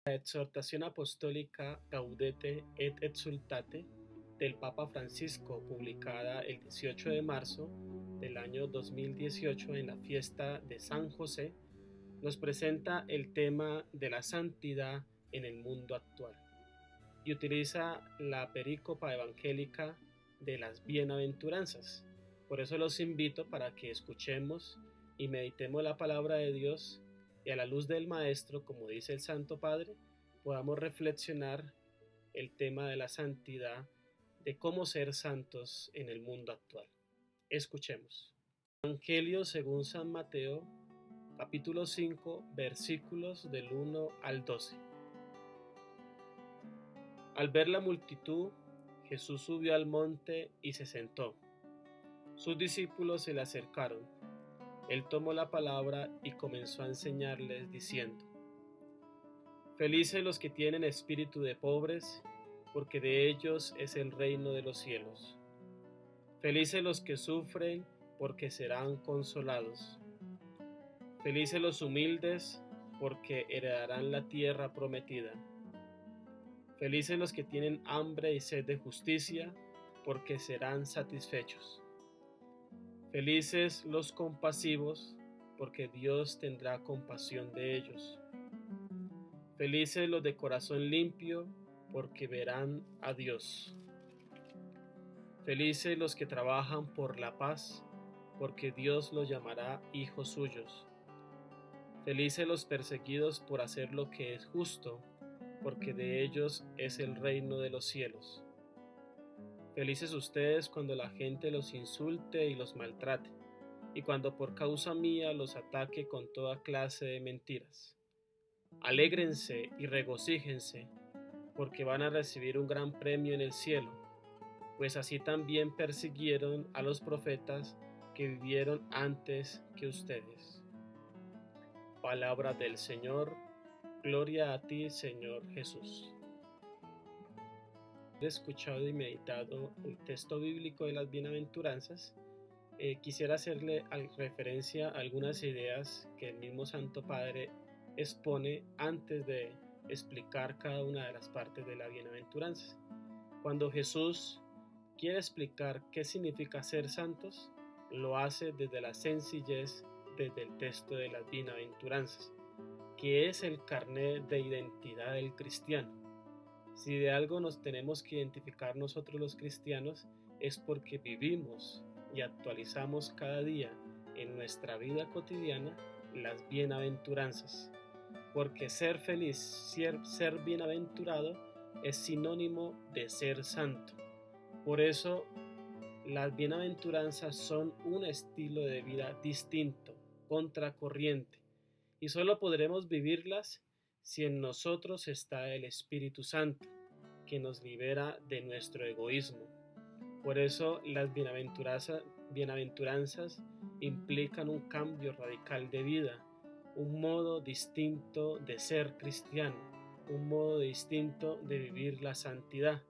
La exhortación apostólica Gaudete et Exsultate del Papa Francisco, publicada el 18 de marzo del año 2018 en la fiesta de San José, nos presenta el tema de la santidad en el mundo actual y utiliza la perícopa evangélica de las bienaventuranzas. Por eso los invito para que escuchemos y meditemos la palabra de Dios y a la luz del Maestro, como dice el Santo Padre, podamos reflexionar el tema de la santidad, de cómo ser santos en el mundo actual. Escuchemos. Evangelio según San Mateo, capítulo 5, versículos del 1 al 12. Al ver la multitud, Jesús subió al monte y se sentó. Sus discípulos se le acercaron. Él tomó la palabra y comenzó a enseñarles diciendo: Felices los que tienen espíritu de pobres, porque de ellos es el reino de los cielos. Felices los que sufren, porque serán consolados. Felices los humildes, porque heredarán la tierra prometida. Felices los que tienen hambre y sed de justicia, porque serán satisfechos. Felices los compasivos, porque Dios tendrá compasión de ellos. Felices los de corazón limpio, porque verán a Dios. Felices los que trabajan por la paz, porque Dios los llamará hijos suyos. Felices los perseguidos por hacer lo que es justo, porque de ellos es el reino de los cielos. Felices ustedes cuando la gente los insulte y los maltrate, y cuando por causa mía los ataque con toda clase de mentiras. Alégrense y regocíjense, porque van a recibir un gran premio en el cielo, pues así también persiguieron a los profetas que vivieron antes que ustedes. Palabra del Señor. Gloria a ti, Señor Jesús. He escuchado y meditado el texto bíblico de las bienaventuranzas. Quisiera hacerle referencia a algunas ideas que el mismo Santo Padre expone antes de explicar cada una de las partes de la bienaventuranza. Cuando Jesús quiere explicar qué significa ser santos, lo hace desde la sencillez, desde el texto de las bienaventuranzas, que es el carnet de identidad del cristiano. Si de algo nos tenemos que identificar nosotros los cristianos, es porque vivimos y actualizamos cada día en nuestra vida cotidiana las bienaventuranzas. Porque ser feliz, ser bienaventurado, es sinónimo de ser santo. Por eso, las bienaventuranzas son un estilo de vida distinto, contracorriente, y solo podremos vivirlas si en nosotros está el Espíritu Santo, que nos libera de nuestro egoísmo. Por eso las bienaventuranzas implican un cambio radical de vida, un modo distinto de ser cristiano, un modo distinto de vivir la santidad,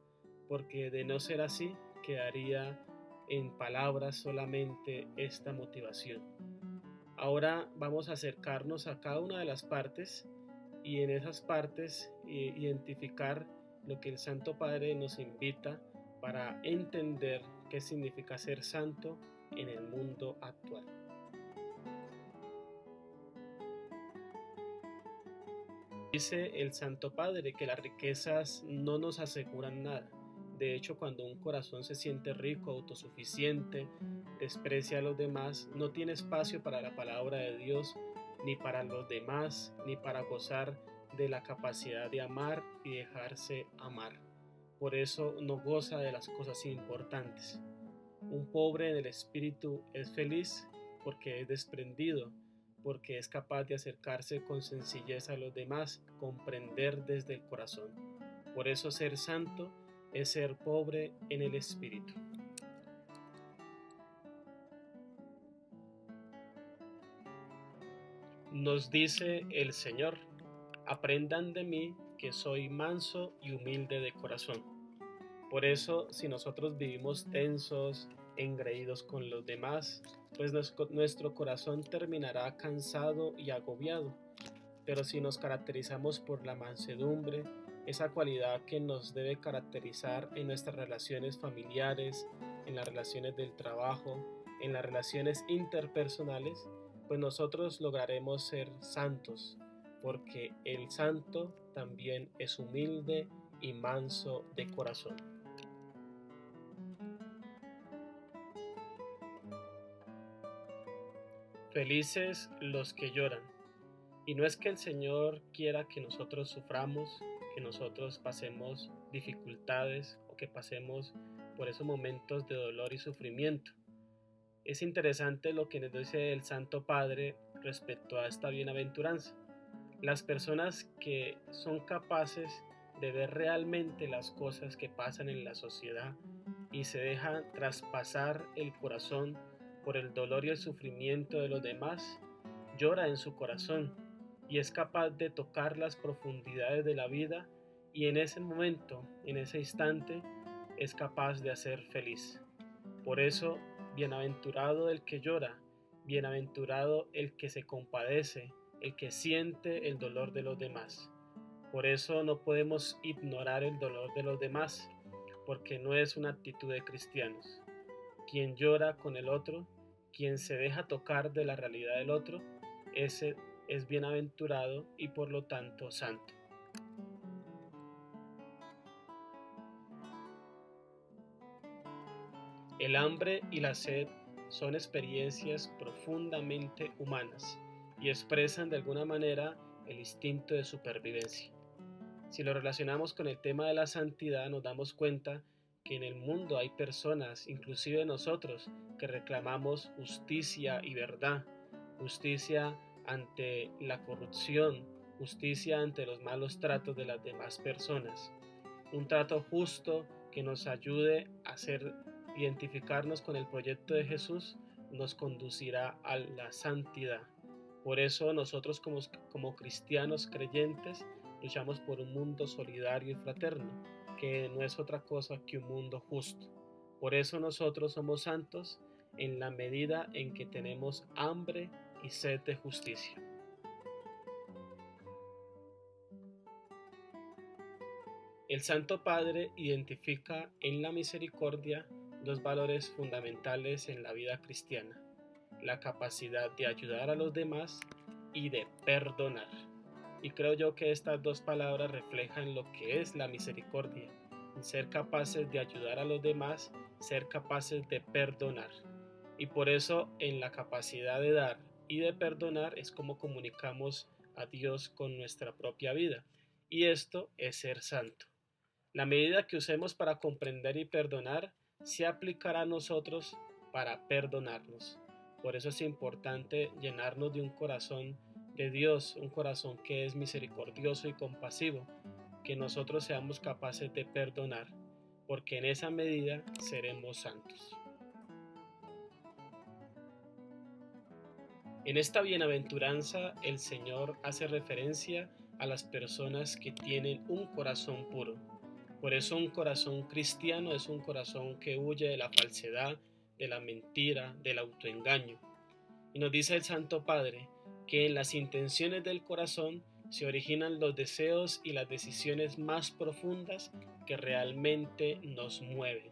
porque de no ser así quedaría en palabras solamente esta motivación. Ahora vamos a acercarnos a cada una de las partes y en esas partes identificar lo que el Santo Padre nos invita para entender qué significa ser santo en el mundo actual. Dice el Santo Padre que las riquezas no nos aseguran nada. De hecho, cuando un corazón se siente rico, autosuficiente, desprecia a los demás, no tiene espacio para la palabra de Dios, ni para los demás, ni para gozar de la capacidad de amar y dejarse amar. Por eso no goza de las cosas importantes. Un pobre en el espíritu es feliz porque es desprendido, porque es capaz de acercarse con sencillez a los demás, comprender desde el corazón. Por eso ser santo es ser pobre en el espíritu. Nos dice el Señor: aprendan de mí que soy manso y humilde de corazón. Por eso, si nosotros vivimos tensos, engreídos con los demás, pues nuestro corazón terminará cansado y agobiado. pero si nos caracterizamos por la mansedumbre, esa cualidad que nos debe caracterizar en nuestras relaciones familiares, en las relaciones del trabajo, en las relaciones interpersonales, pues nosotros lograremos ser santos, porque el santo también es humilde y manso de corazón. Felices los que lloran. Y no es que el Señor quiera que nosotros suframos, que nosotros pasemos dificultades o que pasemos por esos momentos de dolor y sufrimiento. Es interesante lo que nos dice el Santo Padre respecto a esta bienaventuranza. Las personas que son capaces de ver realmente las cosas que pasan en la sociedad y se dejan traspasar el corazón por el dolor y el sufrimiento de los demás, llora en su corazón y es capaz de tocar las profundidades de la vida y en ese momento, en ese instante, es capaz de hacer feliz. Por eso, bienaventurado el que llora, bienaventurado el que se compadece, el que siente el dolor de los demás. Por eso no podemos ignorar el dolor de los demás, porque no es una actitud de cristianos. Quien llora con el otro, quien se deja tocar de la realidad del otro, ese es bienaventurado y por lo tanto santo. El hambre y la sed son experiencias profundamente humanas y expresan de alguna manera el instinto de supervivencia. Si lo relacionamos con el tema de la santidad, nos damos cuenta que en el mundo hay personas, inclusive nosotros, que reclamamos justicia y verdad, justicia ante la corrupción, justicia ante los malos tratos de las demás personas, un trato justo que nos ayude a identificarnos con el proyecto de Jesús, nos conducirá a la santidad. Por eso nosotros como cristianos creyentes luchamos por un mundo solidario y fraterno, que no es otra cosa que un mundo justo. Por eso nosotros somos santos en la medida en que tenemos hambre y sed de justicia. El Santo Padre identifica en la misericordia dos valores fundamentales en la vida cristiana: la capacidad de ayudar a los demás y de perdonar. Y creo yo que estas dos palabras reflejan lo que es la misericordia: ser capaces de ayudar a los demás, ser capaces de perdonar. Y por eso en la capacidad de dar y de perdonar es como comunicamos a Dios con nuestra propia vida. Y esto es ser santo. La medida que usemos para comprender y perdonar se aplicará a nosotros para perdonarnos. Por eso es importante llenarnos de un corazón de Dios, un corazón que es misericordioso y compasivo, que nosotros seamos capaces de perdonar, porque en esa medida seremos santos. En esta bienaventuranza el Señor hace referencia a las personas que tienen un corazón puro. Por eso un corazón cristiano es un corazón que huye de la falsedad, de la mentira, del autoengaño. Y nos dice el Santo Padre que en las intenciones del corazón se originan los deseos y las decisiones más profundas que realmente nos mueven.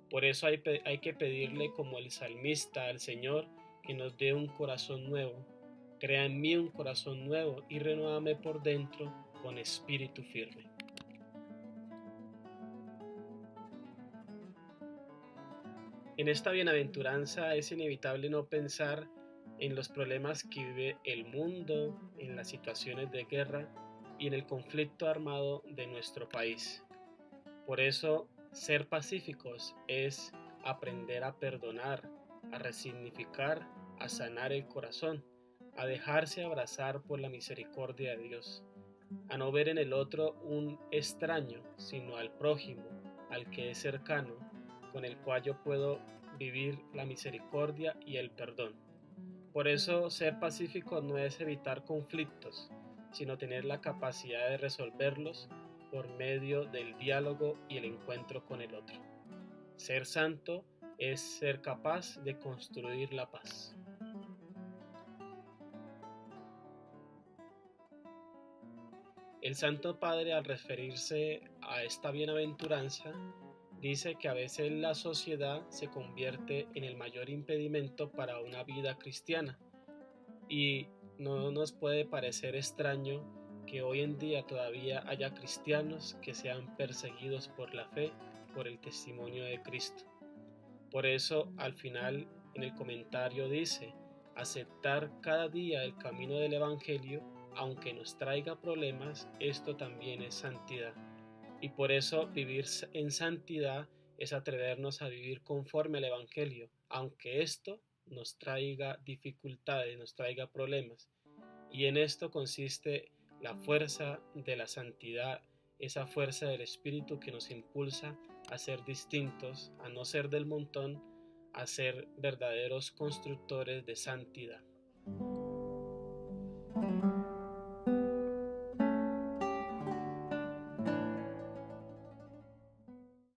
Por eso hay que pedirle como el salmista al Señor que nos dé un corazón nuevo. Crea en mí un corazón nuevo y renuévame por dentro con espíritu firme. En esta bienaventuranza es inevitable no pensar en los problemas que vive el mundo, en las situaciones de guerra y en el conflicto armado de nuestro país. Por eso, ser pacíficos es aprender a perdonar, a resignificar, a sanar el corazón, a dejarse abrazar por la misericordia de Dios, a no ver en el otro un extraño, sino al prójimo, al que es cercano, con el cual yo puedo vivir la misericordia y el perdón. Por eso ser pacífico no es evitar conflictos, sino tener la capacidad de resolverlos por medio del diálogo y el encuentro con el otro. Ser santo es ser capaz de construir la paz. El Santo Padre, al referirse a esta bienaventuranza, dice que a veces la sociedad se convierte en el mayor impedimento para una vida cristiana, y no nos puede parecer extraño que hoy en día todavía haya cristianos que sean perseguidos por la fe, por el testimonio de Cristo. Por eso, al final, en el comentario dice: aceptar cada día el camino del Evangelio, aunque nos traiga problemas, esto también es santidad. Y por eso vivir en santidad es atrevernos a vivir conforme al Evangelio, aunque esto nos traiga dificultades, nos traiga problemas. Y en esto consiste la fuerza de la santidad, esa fuerza del Espíritu que nos impulsa a ser distintos, a no ser del montón, a ser verdaderos constructores de santidad.